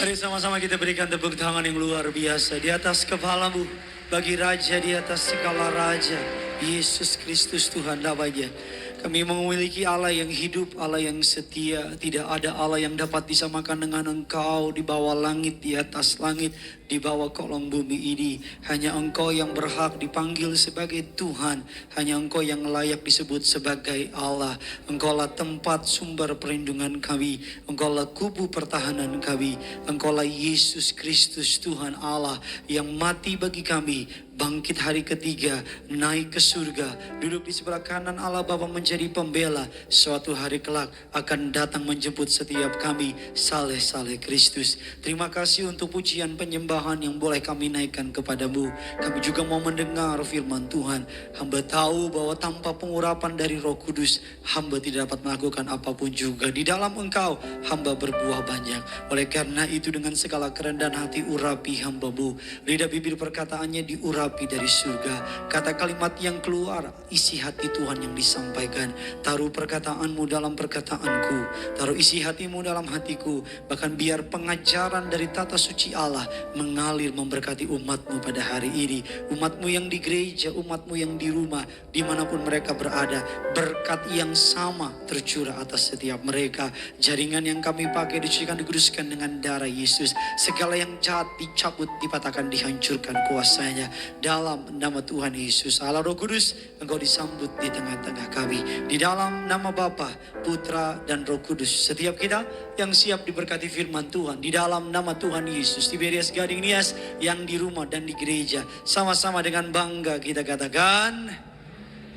Mari sama-sama kita berikan tepuk tangan yang luar biasa di atas kepalamu bagi Raja di atas segala Raja, Yesus Kristus Tuhan namanya. Kami memiliki Allah yang hidup, Allah yang setia. Tidak ada Allah yang dapat disamakan dengan Engkau di bawah langit, di atas langit, di bawah kolong bumi ini. Hanya Engkau yang berhak dipanggil sebagai Tuhan. Hanya Engkau yang layak disebut sebagai Allah. Engkaulah tempat sumber perlindungan kami. Engkaulah kubu pertahanan kami. Engkaulah Yesus Kristus Tuhan Allah yang mati bagi kami, bangkit hari ketiga, naik ke surga, duduk di sebelah kanan Allah Bapa menjadi pembela. Suatu hari kelak akan datang menjemput setiap kami. Saleh-saleh Kristus. Terima kasih untuk pujian penyembahan yang boleh kami naikkan kepadamu. Kami juga mau mendengar firman Tuhan. Hamba tahu bahwa tanpa pengurapan dari Roh Kudus, hamba tidak dapat melakukan apapun juga. Di dalam Engkau, hamba berbuah banyak. Oleh karena itu dengan segala kerendahan hati urapi hamba-Mu. Lidah bibir perkataannya diurapi dari surga. Kata kalimat yang keluar, isi hati Tuhan yang disampaikan. Taruh perkataanmu dalam perkataanku. Taruh isi hatimu dalam hatiku. Bahkan biar pengajaran dari tata suci Allah mengalir memberkati umatmu pada hari ini. Umatmu yang di gereja, umatmu yang di rumah, dimanapun mereka berada. Berkat yang sama tercurah atas setiap mereka. Jaringan yang kami pakai disucikan, dikuduskan dengan darah Yesus. Segala yang jahat dicabut, dipatahkan, dihancurkan kuasanya. Dalam nama Tuhan Yesus, Allah Roh Kudus, Engkau disambut di tengah-tengah kami. Di dalam nama Bapa, Putra, dan Roh Kudus. Setiap kita yang siap diberkati firman Tuhan. Di dalam nama Tuhan Yesus. Tiberias Gading Nias yang di rumah dan di gereja. Sama-sama dengan bangga kita katakan,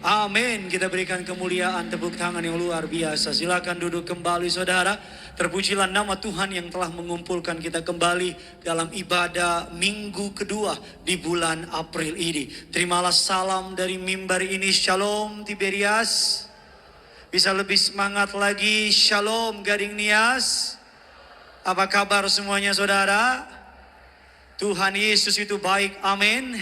amin. Kita berikan kemuliaan, tepuk tangan yang luar biasa. Silakan duduk kembali saudara. Terpujilah nama Tuhan yang telah mengumpulkan kita kembali dalam ibadah minggu kedua di bulan April ini. Terimalah salam dari mimbar ini. Shalom Tiberias. Bisa lebih semangat lagi. Shalom Gading Nias. Apa kabar semuanya saudara? Tuhan Yesus itu baik. Amin.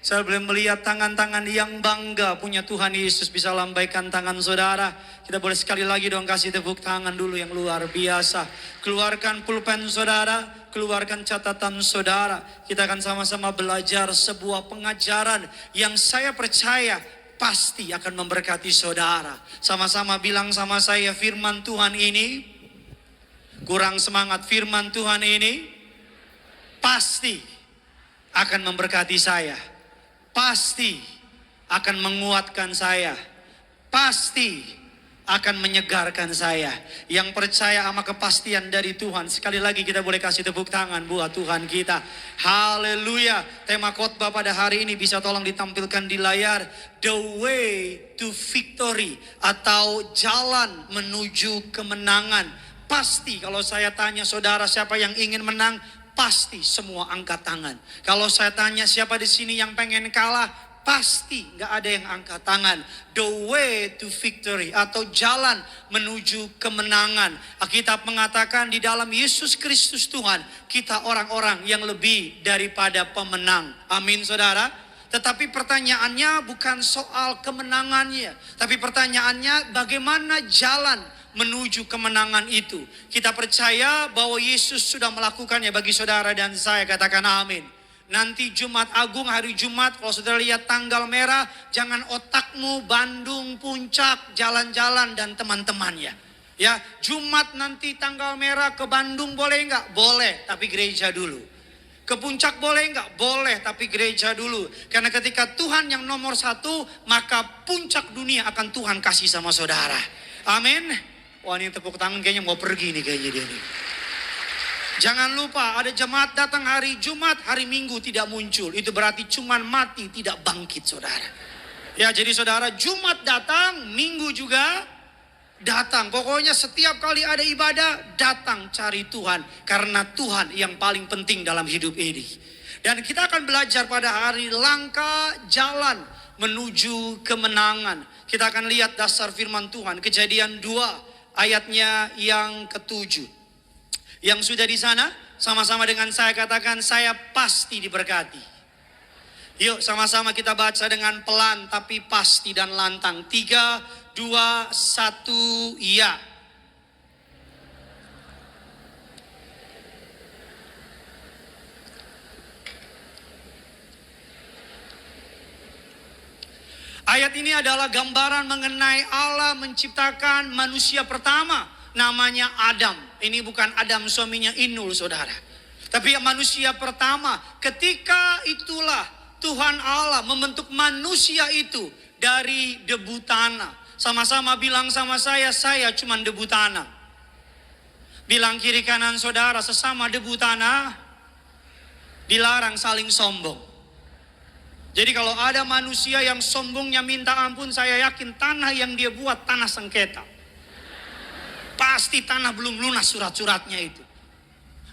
Saya boleh melihat tangan-tangan yang bangga punya Tuhan Yesus. Bisa lambaikan tangan saudara. Kita boleh sekali lagi dong kasih tepuk tangan dulu yang luar biasa. Keluarkan pulpen saudara. Keluarkan catatan saudara. Kita akan sama-sama belajar sebuah pengajaran yang saya percaya pasti akan memberkati saudara. Sama-sama bilang sama saya, firman Tuhan ini, kurang semangat, firman Tuhan ini pasti akan memberkati saya. Pasti akan menguatkan saya. Pasti akan menyegarkan saya. Yang percaya sama kepastian dari Tuhan, sekali lagi kita boleh kasih tepuk tangan buat Tuhan kita. Haleluya. Tema khotbah pada hari ini bisa tolong ditampilkan di layar. The way to victory, atau jalan menuju kemenangan. Pasti kalau saya tanya saudara siapa yang ingin menang, pasti semua angkat tangan. Kalau saya tanya siapa di sini yang pengen kalah, pasti nggak ada yang angkat tangan. The way to victory, atau jalan menuju kemenangan. Alkitab mengatakan di dalam Yesus Kristus Tuhan, kita orang-orang yang lebih daripada pemenang. Amin saudara. Tetapi pertanyaannya bukan soal kemenangannya, tapi pertanyaannya bagaimana jalan menuju kemenangan itu. Kita percaya bahwa Yesus sudah melakukannya bagi saudara dan saya. Katakan amin. Nanti Jumat Agung, hari Jumat, kalau saudara lihat tanggal merah, jangan otakmu Bandung, Puncak, jalan-jalan dan teman-temannya. Ya, Jumat nanti tanggal merah ke Bandung boleh nggak? Boleh, tapi gereja dulu. Ke Puncak boleh nggak? Boleh, tapi gereja dulu. Karena ketika Tuhan yang nomor satu, maka puncak dunia akan Tuhan kasih sama saudara. Amin. Wah, ini tepuk tangan kayaknya mau pergi nih kayaknya dia nih. Jangan lupa ada jemaat datang hari Jumat, hari Minggu tidak muncul. Itu berarti cuman mati, tidak bangkit saudara. Ya, jadi saudara Jumat datang, Minggu juga datang. Pokoknya setiap kali ada ibadah, datang cari Tuhan. Karena Tuhan yang paling penting dalam hidup ini. Dan kita akan belajar pada hari langkah jalan menuju kemenangan. Kita akan lihat dasar firman Tuhan. Kejadian 2 ayatnya yang ke-7. Yang sudah di sana, sama-sama dengan saya katakan, saya pasti diberkati. Yuk sama-sama kita baca dengan pelan tapi pasti dan lantang. 3, 2, 1, ya. Ayat ini adalah gambaran mengenai Allah menciptakan manusia pertama, namanya Adam. Ini bukan Adam suaminya Inul, saudara. Tapi manusia pertama, ketika itulah Tuhan Allah membentuk manusia itu dari debu tanah. Sama-sama bilang sama saya cuma debu tanah. Bilang kiri kanan saudara, sesama debu tanah, dilarang saling sombong. Jadi kalau ada manusia yang sombongnya minta ampun, saya yakin tanah yang dia buat tanah sengketa. Pasti tanah belum lunas surat-suratnya itu.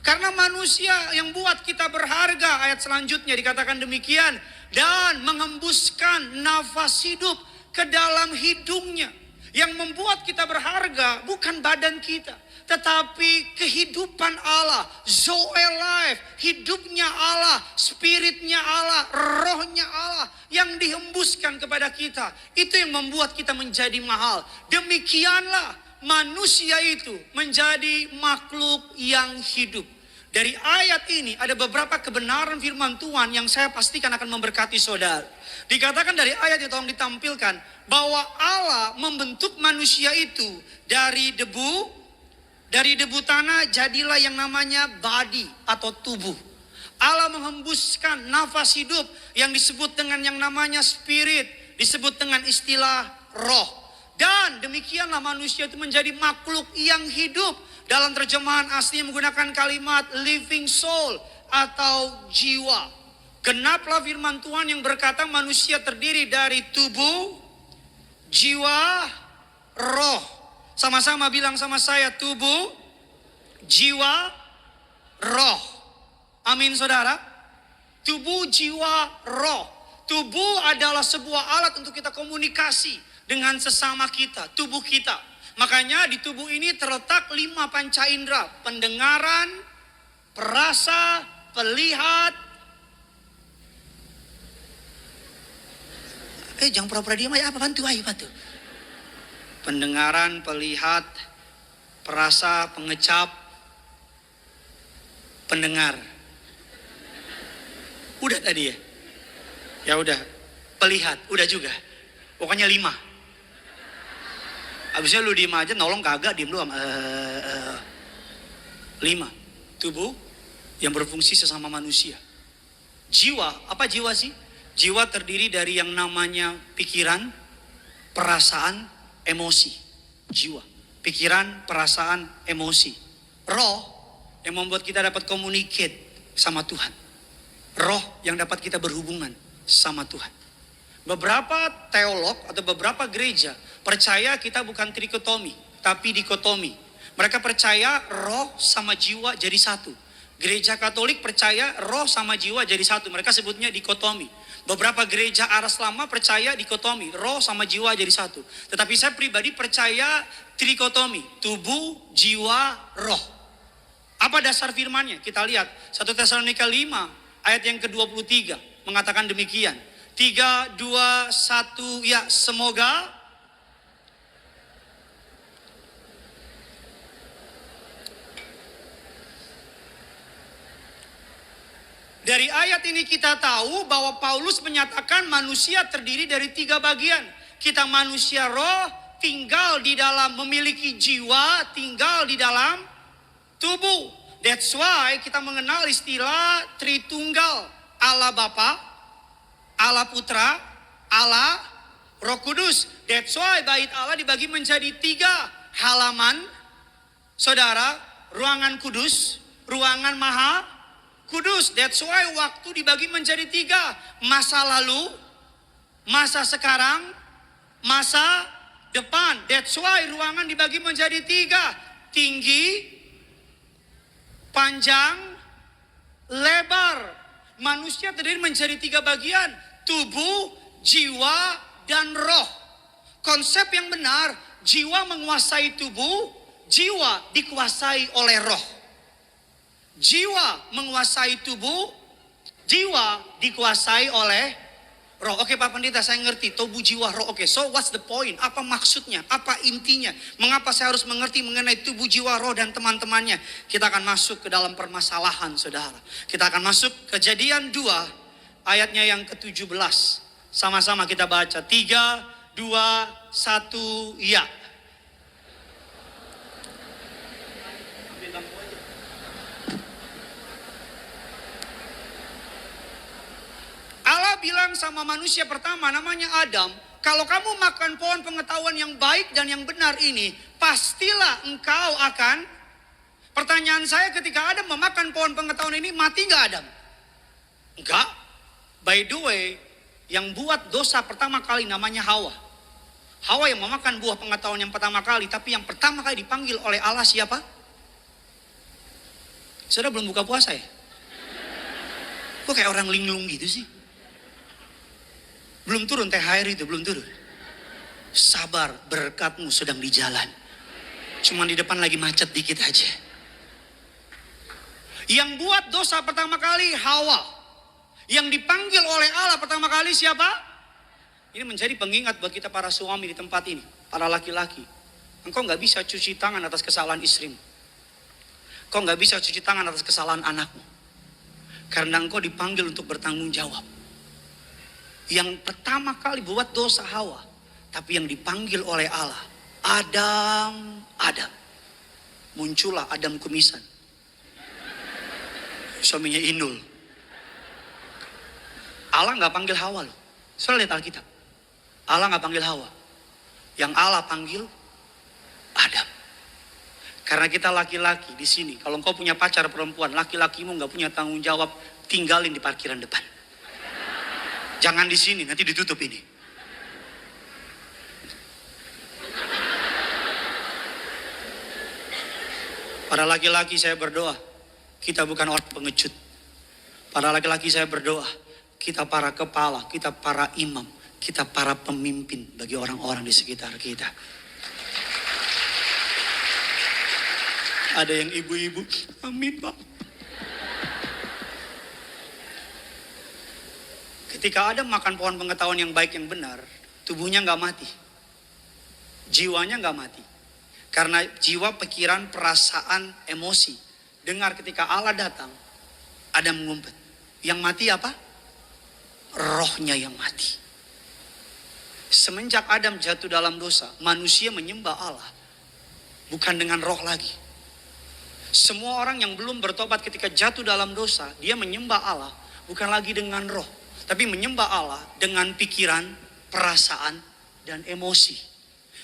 Karena manusia yang buat kita berharga, ayat selanjutnya dikatakan demikian. Dan mengembuskan nafas hidup ke dalam hidungnya. Yang membuat kita berharga bukan badan kita, tetapi kehidupan Allah, Zoe life, hidupnya Allah, spiritnya Allah, rohnya Allah yang dihembuskan kepada kita. Itu yang membuat kita menjadi mahal. Demikianlah manusia itu menjadi makhluk yang hidup. Dari ayat ini ada beberapa kebenaran firman Tuhan yang saya pastikan akan memberkati saudara. Dikatakan dari ayat itu tolong ditampilkan bahwa Allah membentuk manusia itu dari debu tanah, jadilah yang namanya body atau tubuh. Allah menghembuskan nafas hidup yang disebut dengan yang namanya spirit, disebut dengan istilah roh. Dan demikianlah manusia itu menjadi makhluk yang hidup. Dalam terjemahan asli menggunakan kalimat living soul atau jiwa. Genaplah firman Tuhan yang berkata manusia terdiri dari tubuh, jiwa, roh. Sama-sama bilang sama saya, tubuh, jiwa, roh. Amin saudara. Tubuh, jiwa, roh. Tubuh adalah sebuah alat untuk kita komunikasi dengan sesama kita, tubuh kita. Makanya di tubuh ini terletak 5 panca indera. Pendengaran, perasa, pelihat. Jangan pura-pura diam aja, apa bantu ayo bantu. Pendengaran, pelihat, perasa, pengecap, pendengar. Udah tadi ya? Ya udah. Pelihat, udah juga. Pokoknya 5. Abisnya lu diem aja, nolong kagak, diem lu 5. Tubuh yang berfungsi sesama manusia. Jiwa, apa jiwa sih? Jiwa terdiri dari yang namanya pikiran, perasaan, emosi. Jiwa, pikiran, perasaan, emosi. Roh yang membuat kita dapat communicate sama Tuhan. Roh yang dapat kita berhubungan sama Tuhan. Beberapa teolog atau beberapa gereja percaya kita bukan trikotomi, tapi dikotomi. Mereka percaya roh sama jiwa jadi satu. Gereja Katolik percaya roh sama jiwa jadi satu. Mereka sebutnya dikotomi. Beberapa gereja Aras Lama percaya dikotomi, roh sama jiwa jadi satu. Tetapi saya pribadi percaya trikotomi, tubuh, jiwa, roh. Apa dasar firmannya? Kita lihat 1 Tesalonika 5 ayat yang ke-23 mengatakan demikian. 3, 2, 1, ya semoga dari ayat ini kita tahu bahwa Paulus menyatakan manusia terdiri dari 3 bagian. Kita manusia roh, tinggal di dalam, memiliki jiwa, tinggal di dalam tubuh. That's why kita mengenal istilah Tritunggal, Allah Bapa, Allah Putra, Allah Roh Kudus. That's why bait Allah dibagi menjadi 3 halaman. Saudara, ruangan kudus, ruangan maha kudus. That's why waktu dibagi menjadi 3. Masa lalu, masa sekarang, masa depan. That's why ruangan dibagi menjadi 3. Tinggi, panjang, lebar. Manusia terdiri menjadi 3 bagian. Tubuh, jiwa, dan roh. Konsep yang benar, jiwa menguasai tubuh, jiwa dikuasai oleh roh. Jiwa menguasai tubuh, jiwa dikuasai oleh roh. Oke Pak Pendeta, saya ngerti tubuh, jiwa, roh. Oke, so what's the point? Apa maksudnya? Apa intinya? Mengapa saya harus mengerti mengenai tubuh, jiwa, roh dan teman-temannya? Kita akan masuk ke dalam permasalahan saudara. Kita akan masuk Kejadian 2 ayatnya yang ke-17 Sama-sama kita baca. 3, 2, 1, ya. Allah bilang sama manusia pertama namanya Adam, kalau kamu makan pohon pengetahuan yang baik dan yang benar ini, pastilah engkau akan. Pertanyaan saya, ketika Adam memakan pohon pengetahuan ini, mati nggak Adam? Enggak. By the way, yang buat dosa pertama kali namanya Hawa. Hawa yang memakan buah pengetahuan yang pertama kali, tapi yang pertama kali dipanggil oleh Allah siapa? Sudah belum buka puasa ya? Kok kayak orang linglung gitu sih? Belum turun THR itu, belum turun. Sabar, berkatmu sedang di jalan. Cuman di depan lagi macet dikit aja. Yang buat dosa pertama kali Hawa. Yang dipanggil oleh Allah pertama kali siapa? Ini menjadi pengingat buat kita para suami di tempat ini. Para laki-laki. Engkau gak bisa cuci tangan atas kesalahan istrimu. Engkau gak bisa cuci tangan atas kesalahan anakmu. Karena engkau dipanggil untuk bertanggung jawab. Yang pertama kali buat dosa Hawa, tapi yang dipanggil oleh Allah, Adam. Muncullah Adam kumisan. Suaminya Inul. Allah gak panggil Hawa loh. Soalnya lihat Alkitab. Allah gak panggil Hawa. Yang Allah panggil Adam. Karena kita laki-laki di sini, kalau engkau punya pacar perempuan, laki-lakimu gak punya tanggung jawab, tinggalin di parkiran depan. Jangan di sini, nanti ditutup ini. Para laki-laki saya berdoa, kita bukan orang pengecut. Para laki-laki saya berdoa, kita para kepala, kita para imam, kita para pemimpin bagi orang-orang di sekitar kita. Ada yang ibu-ibu, amin Pak. Ketika Adam makan pohon pengetahuan yang baik yang benar, tubuhnya gak mati. Jiwanya gak mati. Karena jiwa, pikiran, perasaan, emosi. Dengar ketika Allah datang, Adam mengumpet. Yang mati apa? Rohnya yang mati. Semenjak Adam jatuh dalam dosa, manusia menyembah Allah. Bukan dengan roh lagi. Semua orang yang belum bertobat ketika jatuh dalam dosa, dia menyembah Allah. Bukan lagi dengan roh. Tapi menyembah Allah dengan pikiran, perasaan, dan emosi.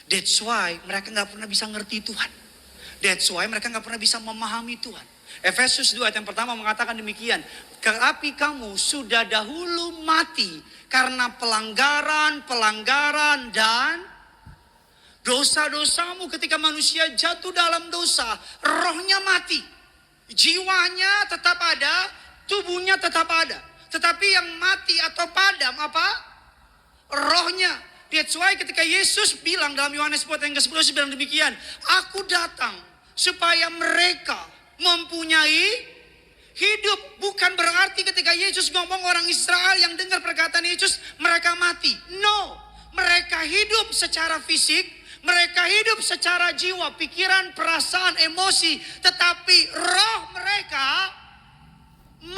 That's why mereka gak pernah bisa ngerti Tuhan. That's why mereka gak pernah bisa memahami Tuhan. Efesus 2 ayat yang pertama mengatakan demikian. Tapi kamu sudah dahulu mati karena pelanggaran dan dosa-dosamu. Ketika manusia jatuh dalam dosa, rohnya mati. Jiwanya tetap ada, tubuhnya tetap ada. Tetapi yang mati atau padam apa? Rohnya. That's why ketika Yesus bilang dalam Yohanes 10 ayat ke-10 bilang demikian. Aku datang supaya mereka mempunyai hidup. Bukan berarti ketika Yesus ngomong orang Israel yang dengar perkataan Yesus mereka mati. No. Mereka hidup secara fisik. Mereka hidup secara jiwa, pikiran, perasaan, emosi. Tetapi roh mereka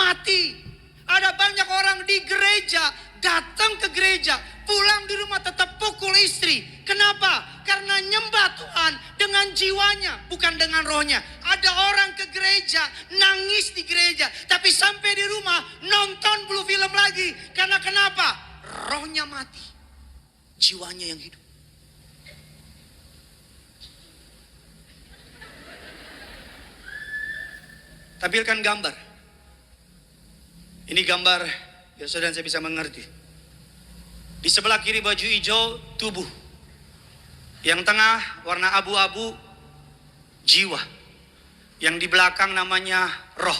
mati. Ada banyak orang di gereja, datang ke gereja, pulang di rumah tetap pukul istri. Kenapa? Karena nyembah Tuhan dengan jiwanya, bukan dengan rohnya. Ada orang ke gereja, nangis di gereja, tapi sampai di rumah nonton blue film lagi. Karena kenapa? Rohnya mati, jiwanya yang hidup. Tampilkan gambar. Ini gambar, biar saudara saya bisa mengerti. Di sebelah kiri baju hijau, tubuh. Yang tengah warna abu-abu, jiwa. Yang di belakang namanya roh.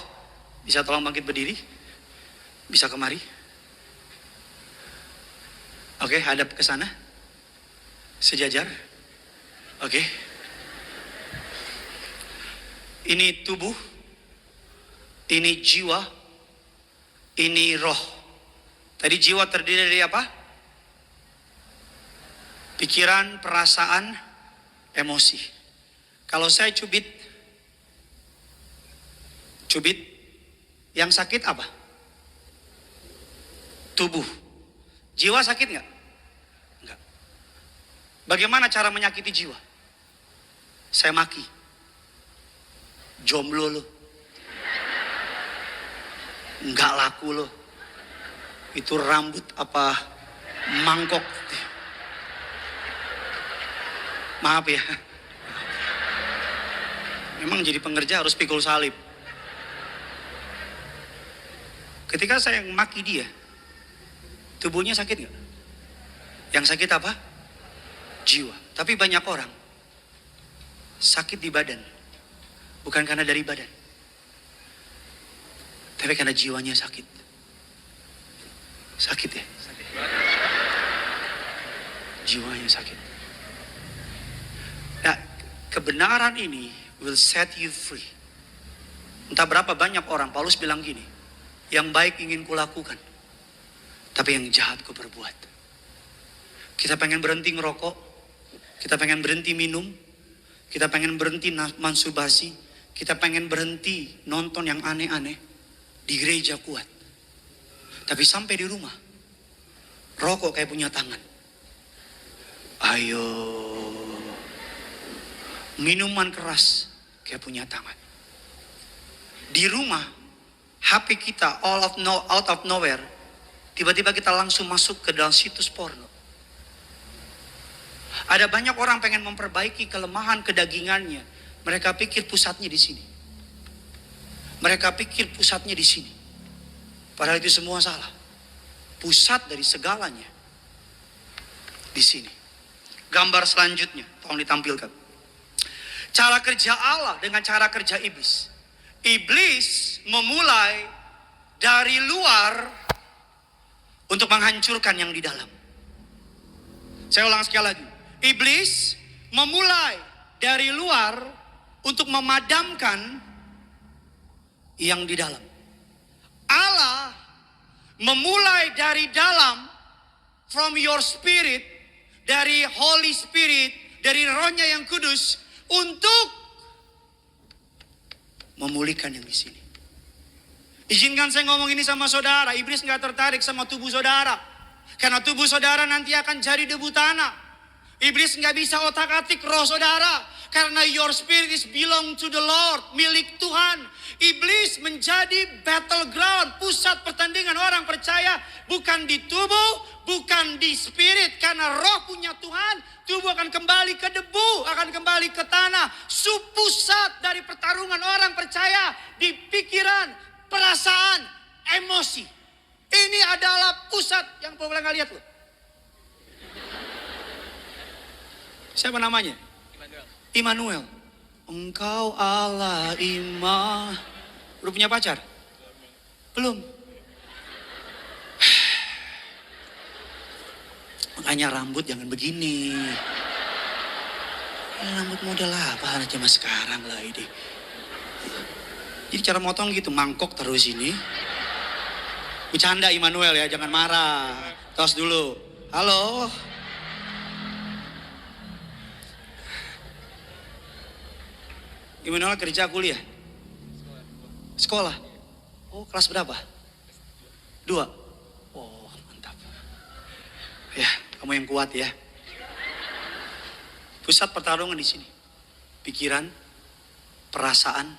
Bisa tolong bangkit berdiri? Bisa kemari? Oke, hadap ke sana. Sejajar. Oke. Ini tubuh. Ini jiwa. Ini roh. Tadi jiwa terdiri dari apa? Pikiran, perasaan, emosi. Kalau saya cubit, yang sakit apa? Tubuh. Jiwa sakit nggak? Enggak. Bagaimana cara menyakiti jiwa? Saya maki. Jomblo lo. Enggak laku lo. Itu rambut apa mangkok. Maaf ya. Memang jadi pengerja harus pikul salib. Ketika saya maki dia, tubuhnya sakit nggak? Yang sakit apa? Jiwa. Tapi banyak orang sakit di badan, bukan karena dari badan, tapi karena jiwanya sakit. Sakit ya? Jiwanya sakit. Nah, kebenaran ini will set you free. Entah berapa banyak orang, Paulus bilang gini, yang baik ingin kulakukan, tapi yang jahat ku perbuat. Kita pengen berhenti ngerokok, kita pengen berhenti minum, kita pengen berhenti masturbasi, kita pengen berhenti nonton yang aneh-aneh. Di gereja kuat, tapi sampai di rumah, rokok kayak punya tangan. Ayo, minuman keras kayak punya tangan. Di rumah, HP kita out of nowhere, tiba-tiba kita langsung masuk ke dalam situs porno. Ada banyak orang pengen memperbaiki kelemahan kedagingannya. Mereka pikir pusatnya di sini. Mereka pikir pusatnya di sini. Padahal itu semua salah. Pusat dari segalanya di sini. Gambar selanjutnya, tolong ditampilkan. Cara kerja Allah dengan cara kerja iblis. Iblis memulai dari luar untuk menghancurkan yang di dalam. Saya ulang sekali lagi. Iblis memulai dari luar untuk memadamkan yang di dalam. Allah memulai dari dalam, from your spirit, dari Holy Spirit, dari Rohnya yang kudus, untuk memulihkan yang di sini. Izinkan saya ngomong ini sama saudara. Iblis gak tertarik sama tubuh saudara, karena tubuh saudara nanti akan jadi debu tanah. Iblis gak bisa otak-atik roh saudara, karena your spirit is belong to the Lord, milik Tuhan. Iblis menjadi battleground, pusat pertandingan orang percaya, bukan di tubuh, bukan di spirit. Karena roh punya Tuhan, tubuh akan kembali ke debu, akan kembali ke tanah. Pusat dari pertarungan orang percaya di pikiran, perasaan, emosi. Ini adalah pusat yang boleh nggak lihat loh. Siapa namanya? Immanuel. Engkau Allah Udah punya pacar? Belum. Makanya rambut jangan begini. Rambut model apa zaman sekarang lah ini. Jadi cara motong gitu, mangkok terus ini. Bercanda Immanuel ya, jangan marah. Tos dulu. Halo. Immanuel kerja kuliah? Sekolah? Oh, kelas berapa? 2. Oh, mantap. Ya, kamu yang kuat ya. Pusat pertarungan di sini. Pikiran, perasaan,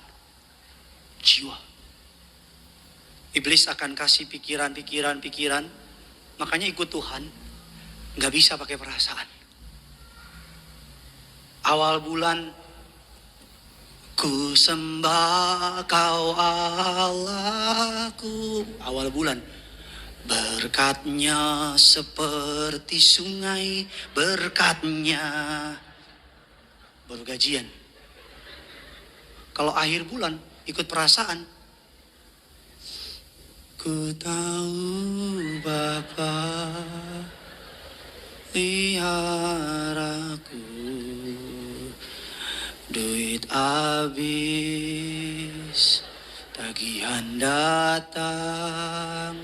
jiwa. Iblis akan kasih pikiran. Makanya ikut Tuhan, nggak bisa pakai perasaan. Awal bulan, ku sembah kau Allahku. Awal bulan, berkatnya seperti sungai, berkatnya. Baru gajian. Kalau akhir bulan ikut perasaan. Ku tahu Bapa peliharaku, duit habis, tagihan datang.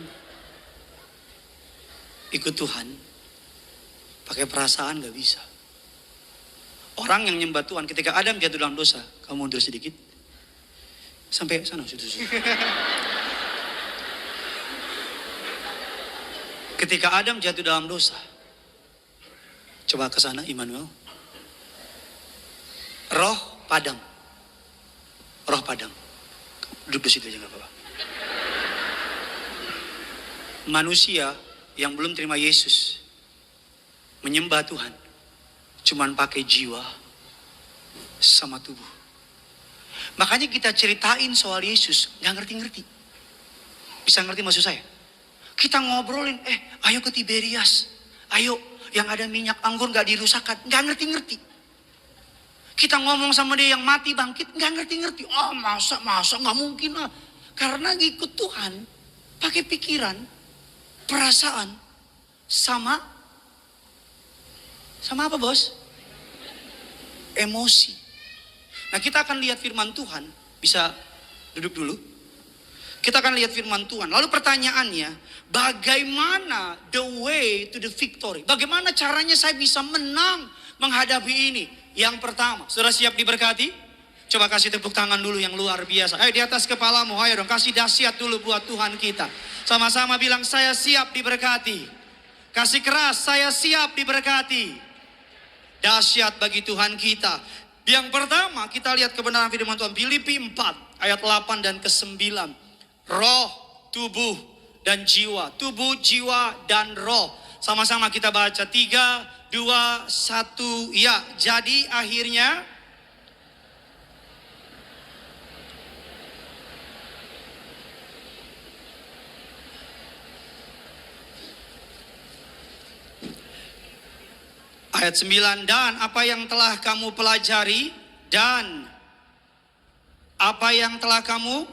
Ikut Tuhan, pakai perasaan gak bisa. Orang yang nyembah Tuhan, ketika Adam jatuh dalam dosa, kamu mundur sedikit, sampai sana situ. Ketika Adam jatuh dalam dosa. Coba ke sana Immanuel. Roh padam. Roh padam. Duduk di situ aja gak apa-apa. Manusia yang belum terima Yesus menyembah Tuhan cuman pakai jiwa sama tubuh. Makanya kita ceritain soal Yesus gak ngerti-ngerti. Bisa ngerti maksud saya? Kita ngobrolin, ayo ke Tiberias, ayo yang ada minyak anggur gak dirusakkan, gak ngerti-ngerti. Kita ngomong sama dia yang mati bangkit, gak ngerti-ngerti. Oh masa gak mungkin lah. Karena ngikut Tuhan pakai pikiran, perasaan, sama apa bos? Emosi. Nah kita akan lihat firman Tuhan. Bisa duduk dulu. Kita akan lihat firman Tuhan. Lalu pertanyaannya, bagaimana the way to the victory? Bagaimana caranya saya bisa menang menghadapi ini? Yang pertama, sudah siap diberkati? Coba kasih tepuk tangan dulu yang luar biasa. Ayo di atas kepalamu, ayo dong kasih dahsyat dulu buat Tuhan kita. Sama-sama bilang, saya siap diberkati. Kasih keras, saya siap diberkati. Dahsyat bagi Tuhan kita. Yang pertama, kita lihat kebenaran firman Tuhan. Filipi 4 ayat 8 dan ke-9. Roh, tubuh, dan jiwa. Tubuh, jiwa, dan roh. Sama-sama kita baca. 3, 2, 1. Ya, jadi akhirnya ayat 9, dan apa yang telah kamu pelajari dan apa yang telah kamu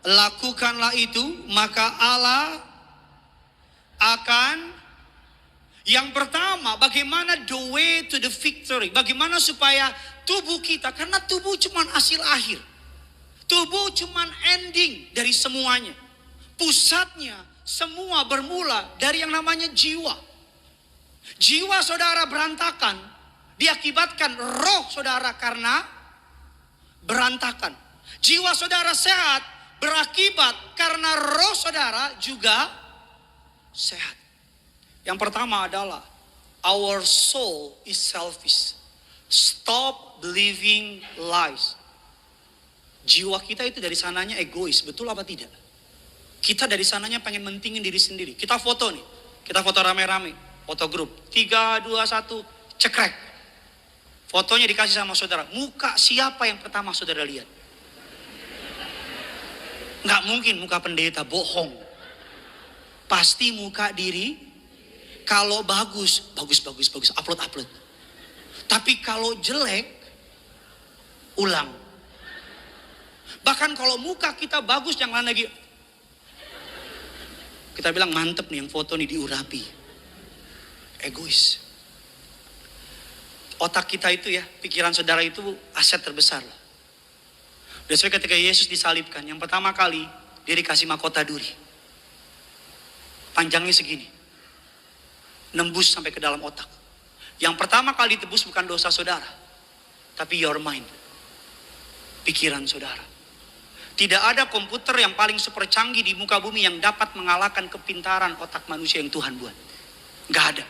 lakukanlah itu, maka Allah akan, yang pertama, bagaimana the way to the victory, bagaimana supaya tubuh kita, karena tubuh cuman hasil akhir, tubuh cuman ending dari semuanya, pusatnya semua bermula dari yang namanya jiwa. Jiwa saudara berantakan diakibatkan roh saudara karena berantakan. Jiwa saudara sehat berakibat karena roh saudara juga sehat. Yang pertama adalah our soul is selfish. Stop believing lies. Jiwa kita itu dari sananya egois, betul apa tidak? Kita dari sananya pengen mentingin diri sendiri. Kita foto nih, kita foto rame-rame, foto grup. 3, 2, 1, cekrek. Fotonya dikasih sama saudara. Muka siapa yang pertama saudara lihat? Nggak mungkin muka pendeta, bohong. Pasti muka diri. Kalau bagus, upload. Tapi kalau jelek, ulang. Bahkan kalau muka kita bagus, yang lain lagi, kita bilang mantep nih yang foto nih diurapi. Egois. Otak kita itu ya, pikiran saudara itu aset terbesar. Dan ketika Yesus disalibkan, yang pertama kali dia dikasih mahkota duri. Panjangnya segini. Nembus sampai ke dalam otak. Yang pertama kali ditebus bukan dosa saudara, tapi your mind. Pikiran saudara. Tidak ada komputer yang paling super canggih di muka bumi yang dapat mengalahkan kepintaran otak manusia yang Tuhan buat. Gak ada.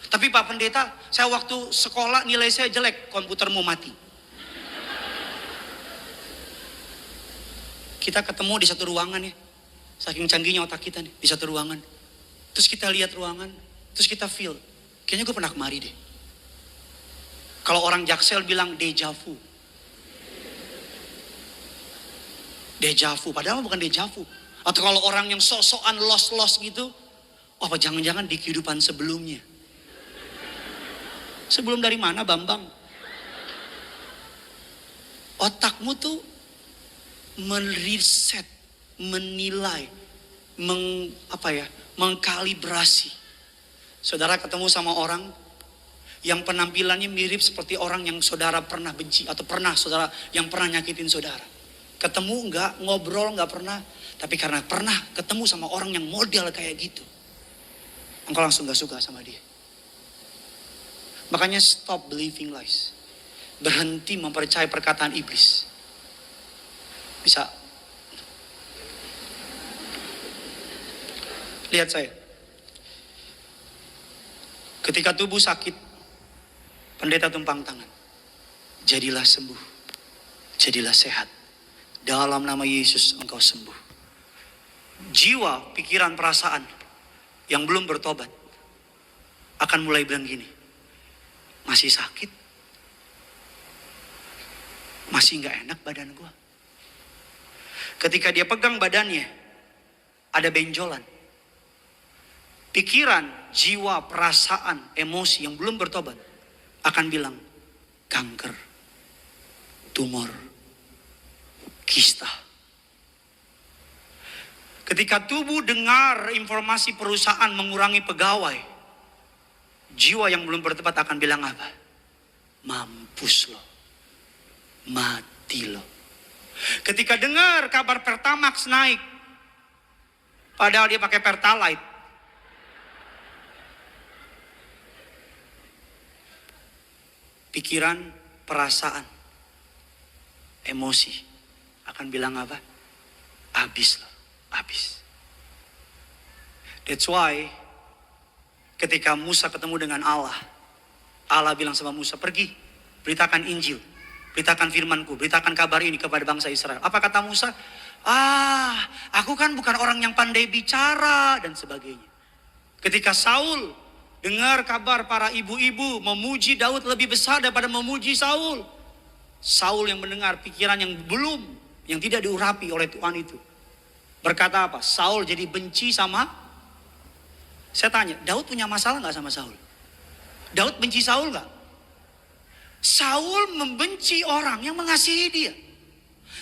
Tapi Pak Pendeta, saya waktu sekolah nilai saya jelek, komputermu mati. Kita ketemu di satu ruangan ya. Saking canggihnya otak kita nih, di satu ruangan. Terus kita lihat ruangan, terus kita feel, kayaknya gue pernah kemari deh. Kalau orang Jaksel bilang deja vu. Deja vu, padahal bukan deja vu. Atau kalau orang yang sok-sokan los-los gitu, oh apa jangan-jangan di kehidupan sebelumnya. Sebelum dari mana Bambang? Otakmu tuh meriset, menilai, mengkalibrasi. Saudara ketemu sama orang yang penampilannya mirip seperti orang yang saudara pernah benci atau pernah saudara yang pernah nyakitin saudara. Ketemu enggak, ngobrol enggak pernah, tapi karena pernah ketemu sama orang yang model kayak gitu, engkau langsung gak suka sama dia. Makanya stop believing lies. Berhenti mempercayai perkataan iblis. Bisa. Lihat saya. Ketika tubuh sakit, pendeta tumpang tangan. Jadilah sembuh. Jadilah sehat. Dalam nama Yesus engkau sembuh. Jiwa, pikiran, perasaan yang belum bertobat akan mulai bilang gini, masih sakit, masih gak enak badan gua. Ketika dia pegang badannya, ada benjolan. Pikiran, jiwa, perasaan, emosi yang belum bertobat akan bilang kanker, tumor, kista. Ketika tubuh dengar informasi perusahaan mengurangi pegawai, jiwa yang belum bertobat akan bilang apa? Mampus lo, mati lo. Ketika dengar kabar Pertamax naik, padahal dia pakai Pertalite, pikiran, perasaan, emosi akan bilang apa? Habis loh, habis. That's why ketika Musa ketemu dengan Allah, Allah bilang sama Musa, pergi, beritakan Injil, beritakan firmanku, beritakan kabar ini kepada bangsa Israel. Apa kata Musa? Aku kan bukan orang yang pandai bicara dan sebagainya. Ketika Saul dengar kabar para ibu-ibu memuji Daud lebih besar daripada memuji Saul. Saul yang mendengar pikiran yang tidak diurapi oleh Tuhan itu. Berkata apa? Saul jadi benci sama. Saya tanya, Daud punya masalah gak sama Saul? Daud benci Saul gak? Saul membenci orang yang mengasihi dia.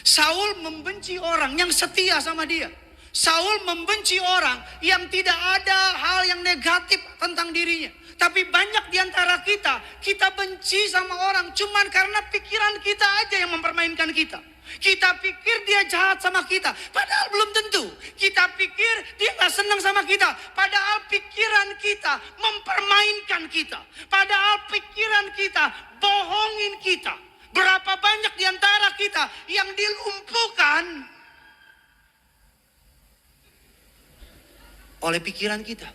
Saul membenci orang yang setia sama dia. Saul membenci orang yang tidak ada hal yang negatif tentang dirinya. Tapi banyak di antara kita benci sama orang cuman karena pikiran kita aja yang mempermainkan kita. Kita pikir dia jahat sama kita, padahal belum tentu. Kita pikir dia gak senang sama kita, padahal pikiran kita mempermainkan kita. Padahal pikiran kita bohongin kita. Berapa banyak di antara kita yang dilumpuhkan oleh pikiran kita.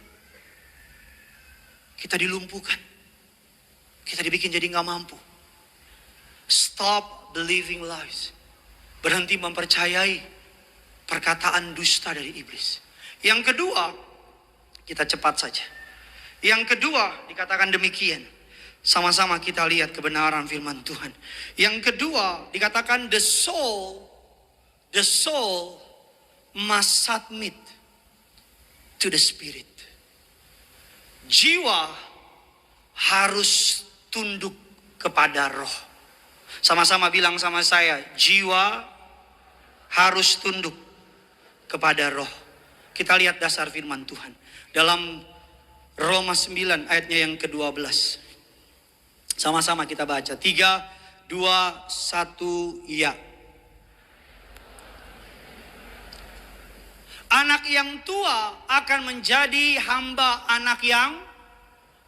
Kita dilumpuhkan. Kita dibikin jadi gak mampu. Stop believing lies. Berhenti mempercayai perkataan dusta dari iblis. Yang kedua, kita cepat saja. Yang kedua dikatakan demikian. Sama-sama kita lihat kebenaran firman Tuhan. Yang kedua dikatakan the soul must submit to the spirit. Jiwa harus tunduk kepada roh. Sama-sama bilang sama saya, jiwa harus tunduk kepada roh. Kita lihat dasar firman Tuhan dalam Roma 9 ayatnya yang ke-12. Sama-sama kita baca. 3, 2, 1, ya. Anak yang tua akan menjadi hamba anak yang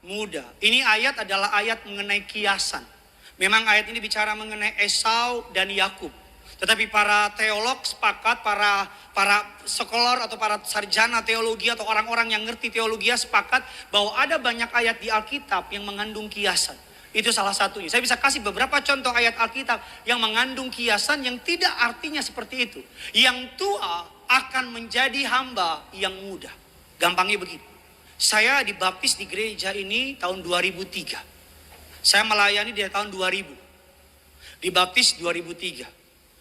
muda. Ini ayat adalah ayat mengenai kiasan. Memang ayat ini bicara mengenai Esau dan Yakub. Tetapi para teolog sepakat, para sekolah atau para sarjana teologi atau orang-orang yang ngerti teologi sepakat bahwa ada banyak ayat di Alkitab yang mengandung kiasan. Itu salah satunya. Saya bisa kasih beberapa contoh ayat Alkitab yang mengandung kiasan yang tidak artinya seperti itu. Yang tua akan menjadi hamba yang muda. Gampangnya begini. Saya dibaptis di gereja ini tahun 2003. Saya melayani dari tahun 2000. Dibaptis 2003.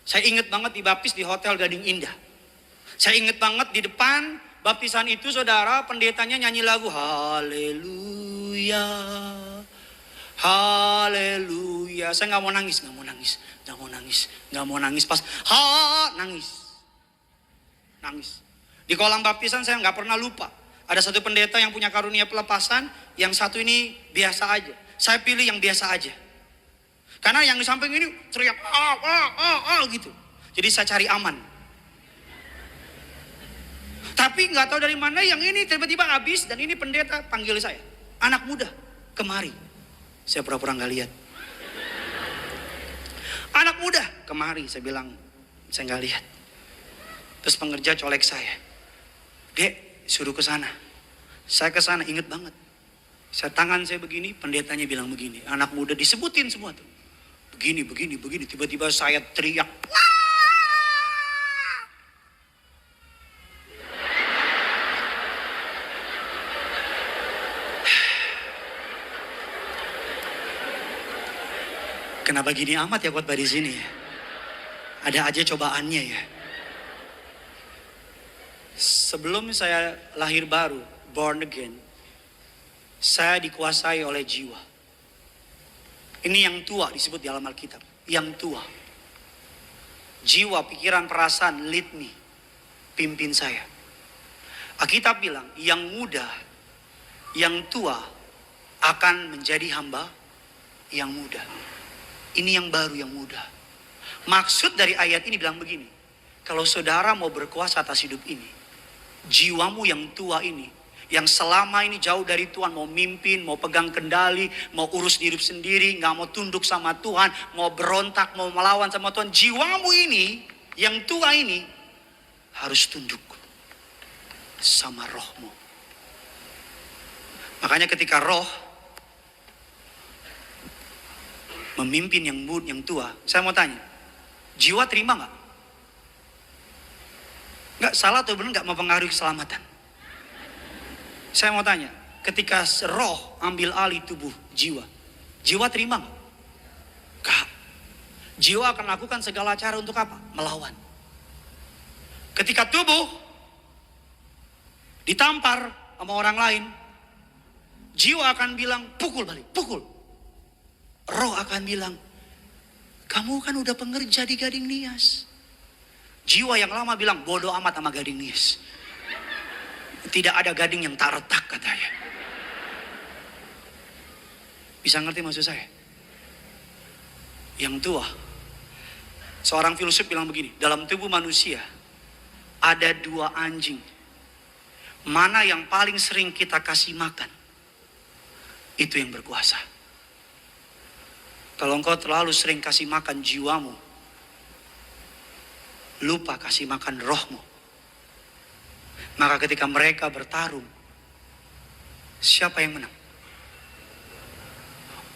Saya ingat banget dibaptis di Hotel Gading Indah. Saya ingat banget di depan baptisan itu saudara pendetanya nyanyi lagu Haleluya. Haleluya. Saya gak mau nangis. Pas nangis. Di kolam baptisan saya gak pernah lupa. Ada satu pendeta yang punya karunia pelepasan, yang satu ini biasa aja. Saya pilih yang biasa aja. Karena yang di samping ini teriak gitu. Jadi saya cari aman. Tapi gak tahu dari mana yang ini tiba-tiba habis dan ini pendeta panggil saya. Anak muda, kemari. Saya pura-pura gak lihat. Anak muda, kemari. Saya bilang, saya gak lihat. Terus pengerja colek saya. Dek, suruh ke sana. Saya ke sana, inget banget. Tangan saya begini, pendetanya bilang begini. Anak muda disebutin semua tuh. Begini, begini, begini. Tiba-tiba saya teriak. Kenapa gini amat ya khotbah di sini ya? Ada aja cobaannya ya. Sebelum saya lahir baru, born again, saya dikuasai oleh jiwa. Ini yang tua disebut di dalam Alkitab. Yang tua. Jiwa, pikiran, perasaan, lead me. Pimpin saya. Alkitab bilang, yang muda, yang tua akan menjadi hamba yang muda. Ini yang baru, yang muda. Maksud dari ayat ini bilang begini. Kalau saudara mau berkuasa atas hidup ini, jiwamu yang tua ini, yang selama ini jauh dari Tuhan, mau mimpin, mau pegang kendali, mau urus diri sendiri, gak mau tunduk sama Tuhan, mau berontak, mau melawan sama Tuhan. Jiwamu ini, yang tua ini, harus tunduk sama rohmu. Makanya ketika roh memimpin yang tua, saya mau tanya, jiwa terima gak? Gak salah atau benar gak mempengaruhi keselamatan? Saya mau tanya, ketika roh ambil alih tubuh jiwa, jiwa terima nggak? Gak. Jiwa akan lakukan segala cara untuk apa? Melawan. Ketika tubuh ditampar sama orang lain, jiwa akan bilang pukul balik, pukul. Roh akan bilang, kamu kan udah pengerja di Gading Nias. Jiwa yang lama bilang, bodoh amat sama Gading Nias. Tidak ada gading yang tak retak katanya. Bisa ngerti maksud saya? Yang tua. Seorang filsuf bilang begini, dalam tubuh manusia ada dua anjing. Mana yang paling sering kita kasih makan, itu yang berkuasa. Kalau engkau terlalu sering kasih makan jiwamu, lupa kasih makan rohmu, maka ketika mereka bertarung, siapa yang menang?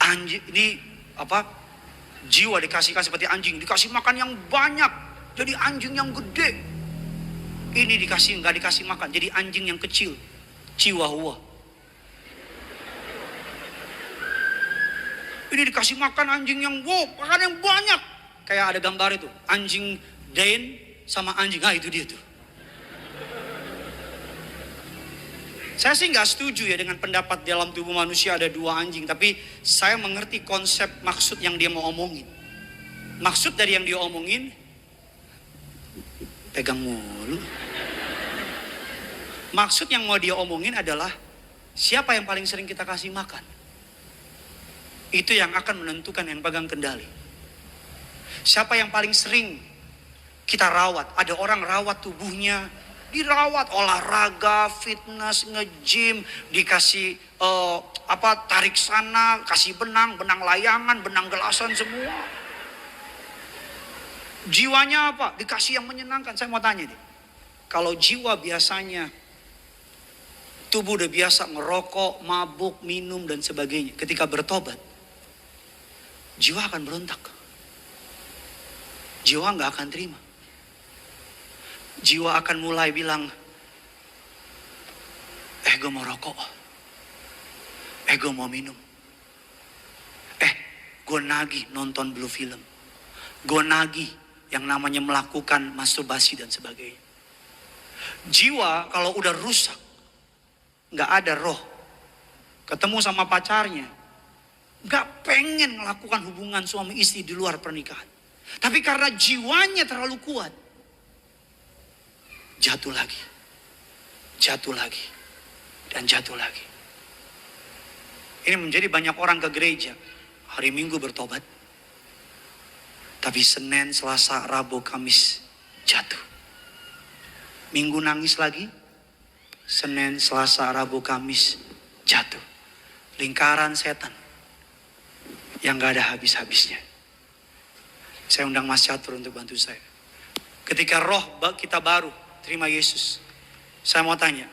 Anjing ini apa? Jiwa dikasihkan seperti anjing, dikasih makan yang banyak, jadi anjing yang gede. Ini nggak dikasih makan, jadi anjing yang kecil, chihuahua. Ini dikasih makan anjing yang makan yang banyak, kayak ada gambar itu, anjing Dane sama anjing, itu dia tuh. Saya sih nggak setuju ya dengan pendapat dalam tubuh manusia ada dua anjing. Tapi saya mengerti konsep maksud yang dia mau omongin. Maksud dari yang dia omongin, pegang mulu. Maksud yang mau dia omongin adalah, siapa yang paling sering kita kasih makan, itu yang akan menentukan yang pegang kendali. Siapa yang paling sering kita rawat. Ada orang rawat tubuhnya, dirawat olahraga, fitness, nge-gym, dikasih tarik sana, kasih benang layangan, benang gelasan semua. Jiwanya apa? Dikasih yang menyenangkan. Saya mau tanya nih, kalau jiwa biasanya tubuh udah biasa ngerokok, mabuk, minum dan sebagainya, ketika bertobat, jiwa akan berontak. Jiwa nggak akan terima. Jiwa akan mulai bilang, gue mau rokok, gue mau minum, gue nagih nonton blue film, gue nagih yang namanya melakukan masturbasi dan sebagainya. Jiwa kalau udah rusak, nggak ada roh, ketemu sama pacarnya, nggak pengen melakukan hubungan suami istri di luar pernikahan. Tapi karena jiwanya terlalu kuat, jatuh lagi, dan jatuh lagi. Ini menjadi banyak orang ke gereja, hari Minggu bertobat, tapi Senin, Selasa, Rabu, Kamis jatuh. Minggu nangis lagi, Senin, Selasa, Rabu, Kamis jatuh. Lingkaran setan yang gak ada habis-habisnya. Saya undang Mas Catur untuk bantu saya. Ketika roh kita baru terima Yesus, saya mau tanya,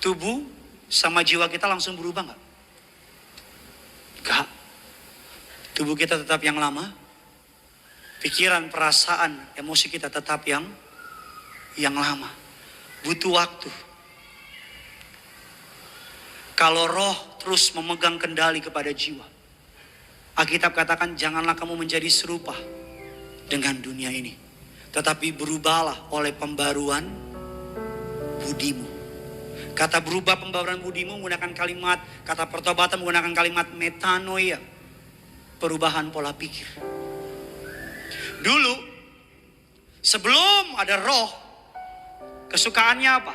tubuh sama jiwa kita langsung berubah nggak? Enggak. Tubuh kita tetap yang lama. Pikiran, perasaan, emosi kita tetap yang lama. Butuh waktu. Kalau roh terus memegang kendali kepada jiwa, Alkitab katakan janganlah kamu menjadi serupa dengan dunia ini, tetapi berubahlah oleh pembaruan budimu. Kata berubah pembaruan budimu menggunakan kalimat, kata pertobatan menggunakan kalimat metanoia. Perubahan pola pikir. Dulu sebelum ada roh, kesukaannya apa?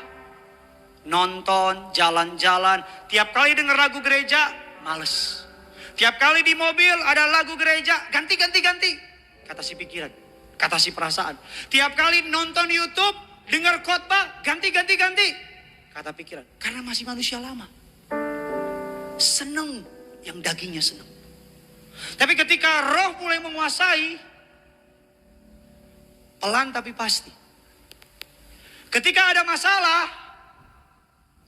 Nonton, jalan-jalan. Tiap kali dengar lagu gereja, males. Tiap kali di mobil ada lagu gereja, ganti. Kata si pikiran, kata si perasaan. Tiap kali nonton YouTube, dengar khotbah, ganti. Kata pikiran, karena masih manusia lama. Seneng, yang dagingnya seneng. Tapi ketika roh mulai menguasai, pelan tapi pasti. Ketika ada masalah,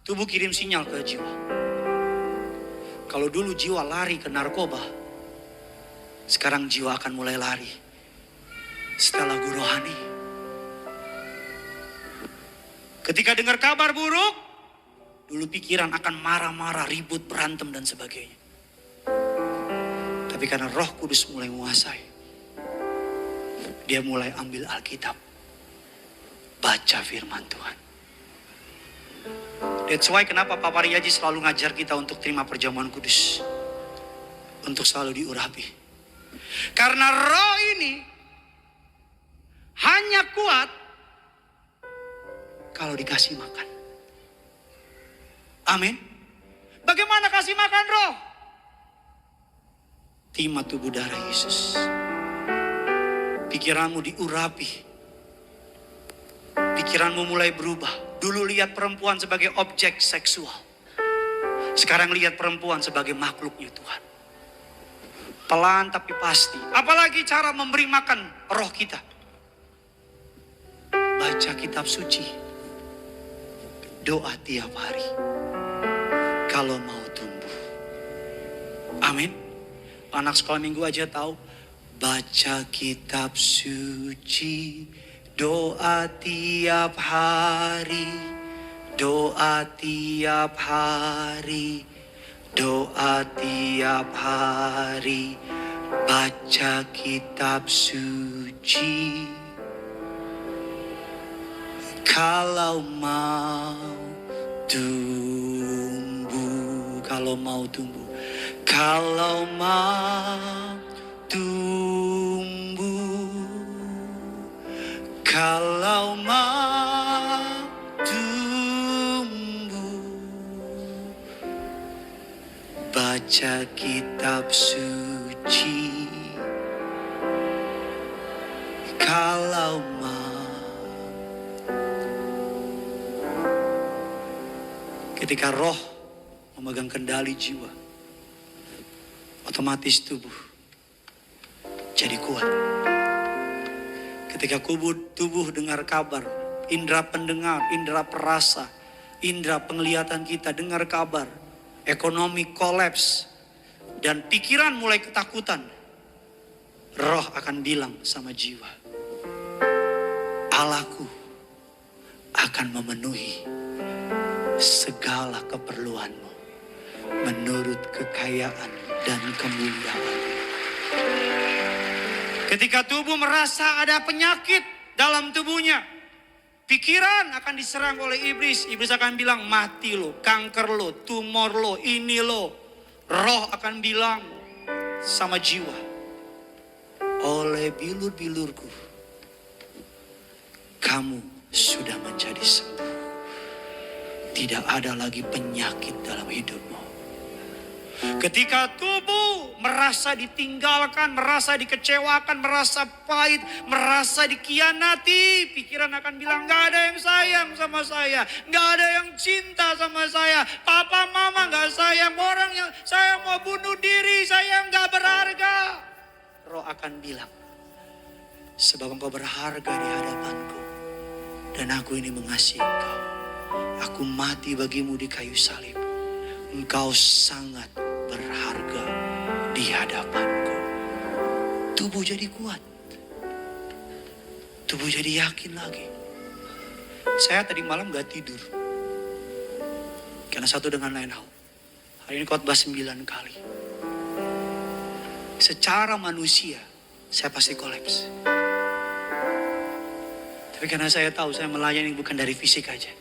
tubuh kirim sinyal ke jiwa. Kalau dulu jiwa lari ke narkoba, sekarang jiwa akan mulai lari setelah lagu rohani. Ketika dengar kabar buruk, dulu pikiran akan marah-marah, ribut, berantem dan sebagainya. Tapi karena Roh Kudus mulai menguasai, dia mulai ambil Alkitab, baca firman Tuhan. That's why kenapa Papa Riyaji selalu ngajar kita untuk terima perjamuan kudus, untuk selalu diurapi. Karena roh ini hanya kuat kalau dikasih makan. Amin. Bagaimana kasih makan roh? Terima tubuh darah Yesus. Pikiranmu diurapi. Pikiranmu mulai berubah. Dulu lihat perempuan sebagai objek seksual. Sekarang lihat perempuan sebagai makhluknya Tuhan. Pelan tapi pasti. Apalagi cara memberi makan roh kita. Baca kitab suci. Doa tiap hari. Kalau mau tumbuh. Amin. Anak sekolah minggu aja tahu. Baca kitab suci. Doa tiap hari. Doa tiap hari. Doa tiap hari. Baca kitab suci. Kalau mau tumbuh. Kalau mau tumbuh. Kalau mau tumbuh. Kalau mau tumbuh. Baca kitab suci. Kalau mau. Ketika roh memegang kendali jiwa, otomatis tubuh jadi kuat. Ketika tubuh dengar kabar, indera pendengar, indera perasa, indera penglihatan kita dengar kabar, ekonomi kolaps, dan pikiran mulai ketakutan, roh akan bilang sama jiwa, Allahku akan memenuhi segala keperluanmu menurut kekayaan dan kemuliaan. Ketika tubuh merasa ada penyakit dalam tubuhnya, pikiran akan diserang oleh iblis. Iblis akan bilang mati lo, kanker lo, tumor lo, ini lo. Roh akan bilang sama jiwa, oleh bilur-bilurku kamu sudah menjadi sembuh. Tidak ada lagi penyakit dalam hidupmu. Ketika tubuh merasa ditinggalkan, merasa dikecewakan, merasa pahit, merasa dikhianati, pikiran akan bilang gak ada yang sayang sama saya, gak ada yang cinta sama saya, papa mama gak sayang, orang yang saya mau bunuh diri, saya gak berharga. Roh akan bilang, sebab engkau berharga di hadapanku dan aku ini mengasihi engkau. Aku mati bagimu di kayu salib. Engkau sangat berharga di hadapanku. Tubuh jadi kuat. Tubuh jadi yakin lagi. Saya tadi malam gak tidur. Karena satu dengan lain hal. Hari ini khotbah 9 kali. Secara manusia, saya pasti kolaps. Tapi karena saya tahu saya melayani bukan dari fisik aja.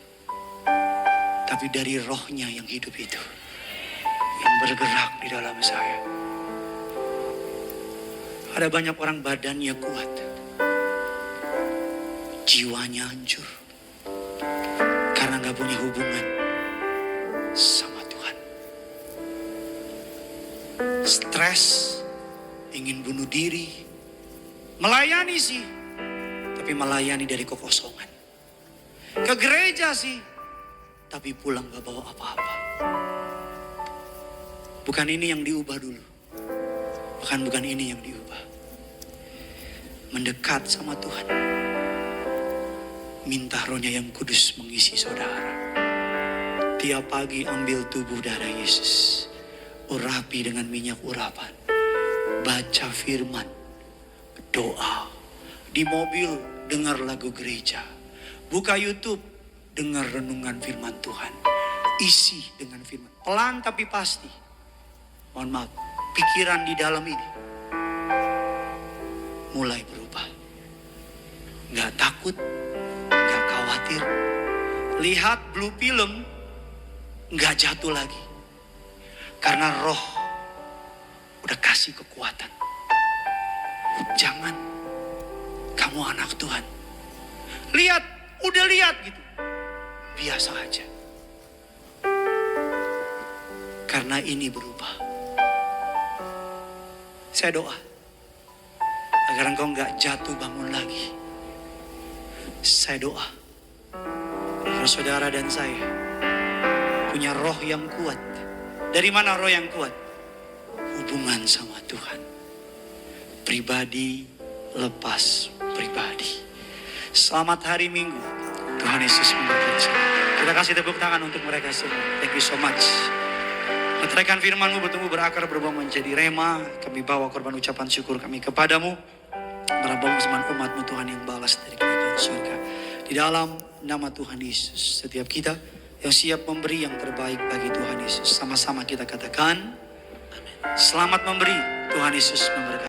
Tapi dari rohnya yang hidup itu. Yang bergerak di dalam saya. Ada banyak orang badannya kuat. Jiwanya hancur. Karena gak punya hubungan sama Tuhan. Stres, ingin bunuh diri. Melayani sih. Tapi melayani dari kekosongan. Ke gereja sih. Tapi pulang gak bawa apa-apa. Bukan ini yang diubah dulu. Bukan ini yang diubah. Mendekat sama Tuhan. Minta Rohnya yang kudus mengisi saudara. Tiap pagi ambil tubuh darah Yesus. Urapi dengan minyak urapan. Baca firman. Doa. Di mobil dengar lagu gereja. Buka YouTube. Dengar renungan firman Tuhan. Isi dengan firman. Pelan tapi pasti. Mohon maaf. Pikiran di dalam ini. Mulai berubah. Gak takut. Gak khawatir. Lihat blue film. Gak jatuh lagi. Karena roh udah kasih kekuatan. Jangan. Kamu anak Tuhan. Lihat. Udah lihat gitu. Biasa aja. Karena ini berubah. Saya doa. Agar engkau gak jatuh bangun lagi. Saya doa. Agar saudara dan saya punya roh yang kuat. Dari mana roh yang kuat? Hubungan sama Tuhan. Pribadi lepas pribadi. Selamat hari Minggu. Tuhan Yesus memberkati. Kita kasih tepuk tangan untuk mereka semua. Thank you so much. Meteraikan firman-Mu bertumbuh berakar berubah menjadi rema. Kami bawa korban ucapan syukur kami kepadamu. Merambah zaman umat-Mu Tuhan yang balas dari kerajaan surga. Di dalam nama Tuhan Yesus. Setiap kita yang siap memberi yang terbaik bagi Tuhan Yesus. Sama-sama kita katakan. Amin. Selamat memberi. Tuhan Yesus memberkati.